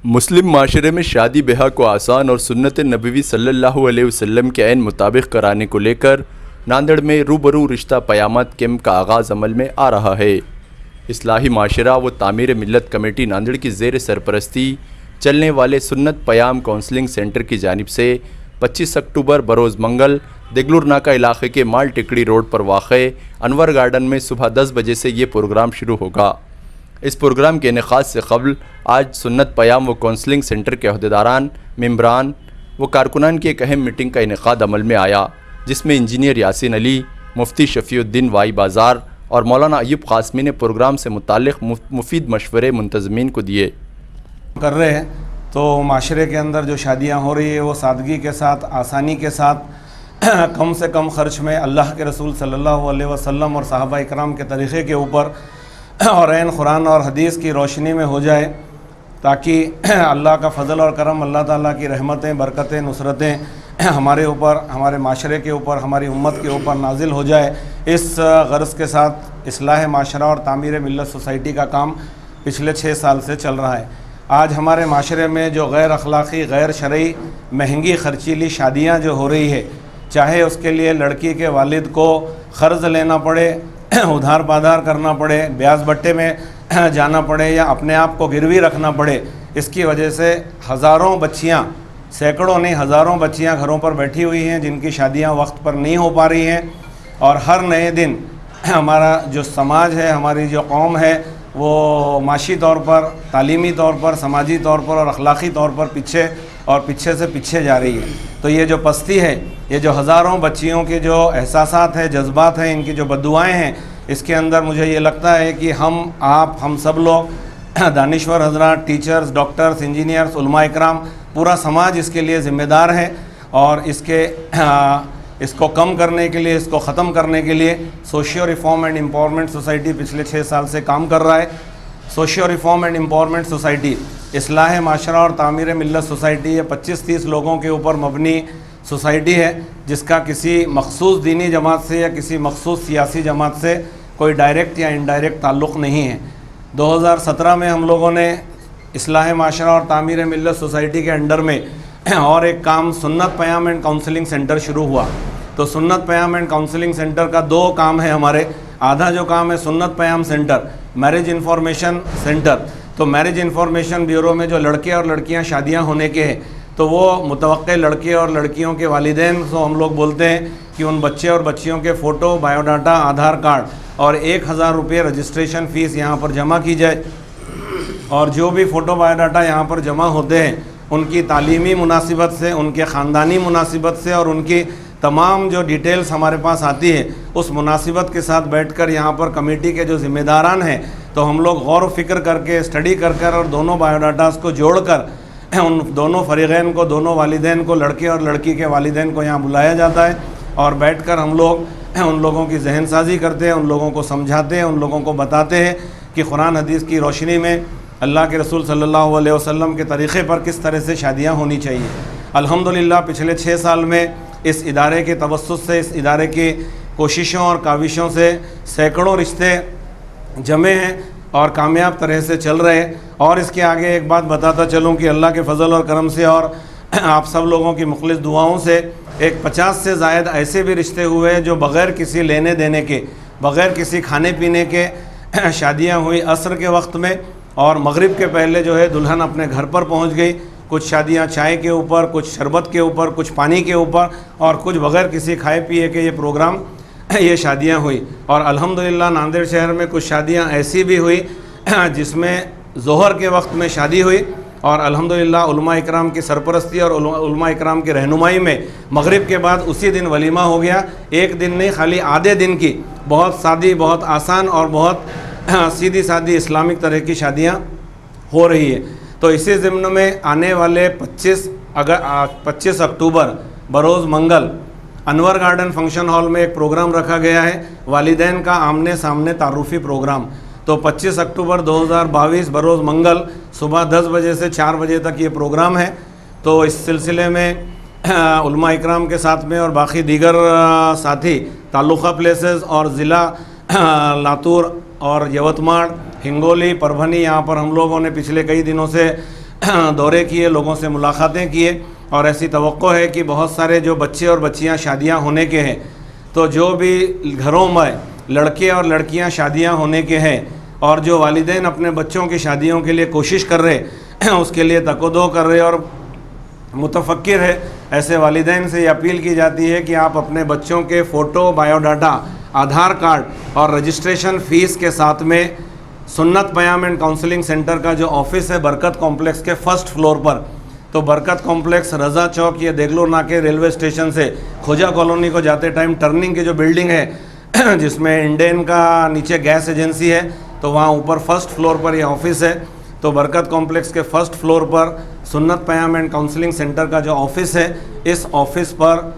मुस्लिम माशरे में शादी ब्याह को आसान और सुन्नत नबवी सल्लल्लाहु अलैहि वसल्लम के ऐन मुताबिक कराने को लेकर नांदेड़ में रूबरू रिश्ता क़यामत कैंप का आगाज़ अमल में आ रहा है। इस्लाही माशरा व तामीर मिल्लत कमेटी नांदेड़ की ज़ेर सरपरस्ती चलने वाले सुन्नत पयाम काउंसलिंग सेंटर की जानिब से 25 अक्टूबर बरोज़ मंगल देगलूर नाका इलाके के माल टिकड़ी रोड पर वाक़े अनवर गार्डन में सुबह 10 बजे से ये प्रोग्राम शुरू होगा। इस प्रोग्राम के इनेकाद से कबल आज सुन्नत पयाम व काउंसलिंग सेंटर के अहदेदारान, मेम्बरान व कारकुनान की एक अहम मीटिंग का इनेकाद अमल में आया, जिसमें इंजीनियर यासीन अली, मुफ्ती शफीउद्दीन वाई बाज़ार और मौलाना अय्यूब क़ासमी ने प्रोग्राम से मुताल्लिक़ मुफीद मशवरे मुंतज़मीन को दिए। कर रहे हैं तो माशरे के अंदर जो शादियाँ हो रही है वो सादगी के साथ, आसानी के साथ, कम से कम ख़र्च में अल्लाह के रसूल सल्लल्लाहु अलैहि वसल्लम और सहाबा इकराम के तरीक़े के ऊपर और ऐन कुरान और हदीस की रोशनी में हो जाए, ताकि अल्लाह का फ़ज़ल और करम, अल्लाह ताला की रहमतें, बरकतें, नुसरतें हमारे ऊपर, हमारे माशरे के ऊपर, हमारी उम्मत के ऊपर नाजिल हो जाए। इस गर्ज़ के साथ इस्लाह माशरा और तामीर मिल्लत सोसाइटी का काम पिछले 6 साल से चल रहा है। आज हमारे माशरे में जो गैर अखलाक़ी, गैर शरई, महंगी खर्चीली शादियाँ जो हो रही है, चाहे उसके लिए लड़की के वालिद को क़र्ज़ लेना पड़े, उधार पाधार करना पड़े, ब्याज बट्टे में जाना पड़े या अपने आप को गिरवी रखना पड़े, इसकी वजह से हज़ारों बच्चियाँ, सैकड़ों नहीं हज़ारों बच्चियाँ घरों पर बैठी हुई हैं जिनकी शादियाँ वक्त पर नहीं हो पा रही हैं। और हर नए दिन हमारा जो समाज है, हमारी जो कौम है, वो माशी तौर पर, तालीमी तौर पर, समाजी तौर पर और अखलाक़ी तौर पर पीछे से पीछे जा रही है। तो ये जो पस्ती है, ये जो हज़ारों बच्चियों के जो एहसासात हैं, जज्बात हैं, इनकी जो बद्दुआएँ हैं, इसके अंदर मुझे ये लगता है कि हम सब लोग, दानिश्वर हज़रात, टीचर्स, डॉक्टर्स, इंजीनियर्स, उलमा इकराम, पूरा समाज इसके लिए ज़िम्मेदार है। और इसको कम करने के लिए, इसको ख़त्म करने के लिए socio reform and empowerment society पिछले 6 साल से काम कर रहा है। Socio reform and empowerment society इस्लाह माशरा और तामीर मिल्लत सोसाइटी, ये 25-30 लोगों के ऊपर मबनी सोसाइटी है, जिसका किसी मखसूस दीनी जमात से या किसी मखसूस सियासी जमात से कोई डायरेक्ट या इनडायरेक्ट ताल्लुक़ नहीं है। 2017 में हम लोगों ने इस्लाह माशरा और तामीर मिल्लत सोसाइटी के अंडर में और एक काम सुन्नत पयाम एंड काउंसलिंग सेंटर शुरू हुआ। तो सुन्नत पयाम एंड काउंसलिंग सेंटर का 2 काम है हमारे। आधा जो काम है सुन्नत पयाम सेंटर, मैरिज इन्फॉर्मेशन सेंटर। तो मैरिज इन्फॉर्मेशन ब्यूरो में जो लड़के और लड़कियां शादियां होने के हैं, तो वो मुतवक्के लड़के और लड़कियों के वालिदैन को हम लोग बोलते हैं कि उन बच्चे और बच्चियों के फ़ोटो, बायोडाटा, आधार कार्ड और 1000 रुपये रजिस्ट्रेशन फ़ीस यहाँ पर जमा की जाए। और जो भी फ़ोटो बायोडाटा यहाँ पर जमा होते हैं, उनकी तालीमी मुनासिबत से, उनके ख़ानदानी मुनासिबत से और उनकी तमाम जो डिटेल्स हमारे पास आती है, उस मुनासिबत के साथ बैठकर यहाँ पर कमेटी के जो ज़िम्मेदारान हैं, तो हम लोग गौर फ़िक्र करके, स्टडी कर और दोनों बायोडाटास को जोड़कर उन दोनों फ़रीक़ैन को, दोनों वालिदैन को, लड़के और लड़की के वालिदैन को यहाँ बुलाया जाता है और बैठकर हम लोग उन लोगों की जहन साजी करते हैं, उन लोगों को समझाते हैं, उन लोगों को बताते हैं कि कुरान हदीस की रोशनी में अल्लाह के रसूल सल्लल्लाहु अलैहि वसल्लम के तरीक़े पर किस तरह से शादियाँ होनी चाहिए। अल्हम्दुलिल्लाह पिछले 6 साल में इस इदारे के तवस्सुस से, इस इदारे की कोशिशों और काविशों से सैकड़ों रिश्ते जमे हैं और कामयाब तरह से चल रहे हैं। और इसके आगे एक बात बताता चलूँ कि अल्लाह के फ़ज़ल और करम से और आप सब लोगों की मुखलिस दुआओं से एक 50 से ज़ायद ऐसे भी रिश्ते हुए हैं जो बग़ैर किसी लेने देने के, बग़ैर किसी खाने पीने के शादियाँ हुई असर के वक्त में, और मगरिब के पहले जो है दुल्हन अपने घर पर पहुँच गई। कुछ शादियाँ चाय के ऊपर, कुछ शरबत के ऊपर, कुछ पानी के ऊपर और कुछ बग़ैर किसी खाए पिए के ये प्रोग्राम, ये शादियाँ हुई। और अल्हम्दुलिल्लाह नांदेड़ शहर में कुछ शादियाँ ऐसी भी हुई जिसमें ज़ोहर के वक्त में शादी हुई और अल्हम्दुलिल्लाह उलमा इकराम की सरपरस्ती और उलमा इकराम की रहनुमाई में मगरिब के बाद उसी दिन वलीमा हो गया। एक दिन नहीं, खाली आधे दिन की बहुत सादी, बहुत आसान और बहुत सीधी सादी इस्लामिक तरह की शादियाँ हो रही है। तो इसी ज़िम्न में आने वाले 25 अक्टूबर बरोज़ मंगल अनवर गार्डन फंक्शन हॉल में एक प्रोग्राम रखा गया है, वालिदैन का आमने सामने तारुफ़ी प्रोग्राम। तो 25 अक्टूबर 2022 बरोज़ मंगल सुबह 10 बजे से 4 बजे तक ये प्रोग्राम है। तो इस सिलसिले में उलमा इकराम के साथ में और बाकी दीगर साथी ताल्लुक़ा प्लेसेस और ज़िला लातूर और यवतमाड़, हिंगोली, परभनी, यहाँ पर हम लोगों ने पिछले कई दिनों से दौरे किए, लोगों से मुलाकातें किए और ऐसी तवक्को है कि बहुत सारे जो बच्चे और बच्चियां शादियां होने के हैं, तो जो भी घरों में लड़के और लड़कियां शादियां होने के हैं और जो वालिदैन अपने बच्चों की शादियों के लिए कोशिश कर रहे उसके लिए तकोदो कर रहे और मुतफक्किर है, ऐसे वालिदैन से ये अपील की जाती है कि आप अपने बच्चों के फ़ोटो, बायोडाटा, आधार कार्ड और रजिस्ट्रेशन फ़ीस के साथ में सुन्नत पयाम एंड काउंसलिंग सेंटर का जो ऑफिस है बरकत कॉम्प्लेक्स के फर्स्ट फ्लोर पर, तो बरकत कॉम्प्लेक्स रज़ा चौक या देगलूर नाके रेलवे स्टेशन से खोजा कॉलोनी को जाते टाइम टर्निंग की जो बिल्डिंग है जिसमें इंडेन का नीचे गैस एजेंसी है, तो वहाँ ऊपर फर्स्ट फ्लोर पर यह ऑफिस है। तो बरकत कॉम्प्लेक्स के फर्स्ट फ्लोर पर सुन्नत पयाम एंड काउंसलिंग सेंटर का जो ऑफिस है, इस ऑफिस पर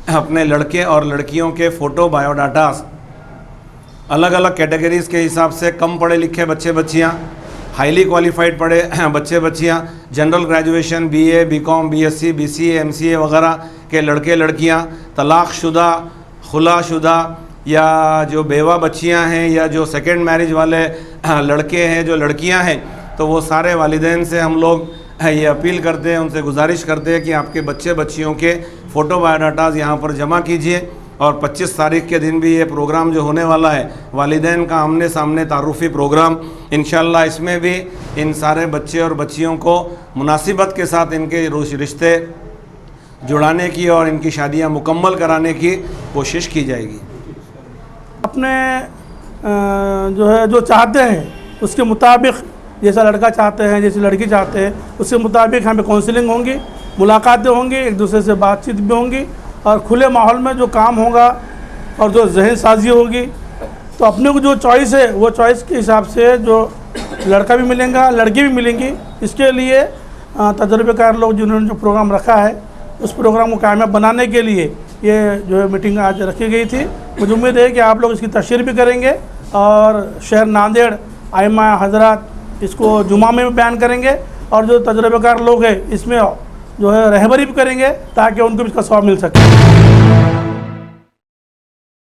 अपने लड़के और लड़कियों के फ़ोटो, बायोडाटा अलग अलग कैटेगरीज़ के हिसाब से, कम पढ़े लिखे बच्चे बच्चियाँ, हाईली क्वालिफाइड पढ़े बच्चे बच्चियाँ, general graduation, BA, BCom, BSc, BCA, MCA वगैरह के लड़के लड़कियाँ, तलाक़शुदा, खुलाशुदा या जो बेवा बच्चियाँ हैं या जो सेकेंड मैरिज वाले लड़के हैं, जो लड़कियाँ हैं, तो वो सारे वालिदैन से हम लोग ये अपील करते हैं, उनसे गुजारिश करते हैं कि आपके बच्चे बच्चियों के फ़ोटो बायोडाटाज़ यहाँ पर जमा कीजिए। और 25 तारीख के दिन भी ये प्रोग्राम जो होने वाला है वालिदैन का आमने सामने तारुफ़ी प्रोग्राम, इंशाअल्लाह इसमें भी इन सारे बच्चे और बच्चियों को मुनासिबत के साथ इनके रिश्ते जुड़ाने की और इनकी शादियाँ मुकम्मल कराने की कोशिश की जाएगी। अपने जो चाहते हैं उसके मुताबिक, जैसा लड़का चाहते हैं, जैसी लड़की चाहते हैं, उसके मुताबिक हमें काउंसलिंग होंगी, मुलाकातें होंगी, एक दूसरे से बातचीत भी होंगी और खुले माहौल में जो काम होगा और जो जहन साजी होगी, तो अपने को जो चॉइस है वो चॉइस के हिसाब से जो लड़का भी मिलेगा, लड़की भी मिलेंगी। इसके लिए तजर्बेकार लोग जिन्होंने जो प्रोग्राम रखा है उस प्रोग्राम को कामयाब बनाने के लिए ये जो है मीटिंग आज रखी गई थी। मुझे उम्मीद है कि आप लोग इसकी तशरीह भी करेंगे और शहर नांदेड़ आइमा हजरात इसको जुमा में भी बयान करेंगे और जो तजर्बेकार लोग हैं इसमें जो है रहबरी भी करेंगे ताकि उनको भी इसका सवाब मिल सके।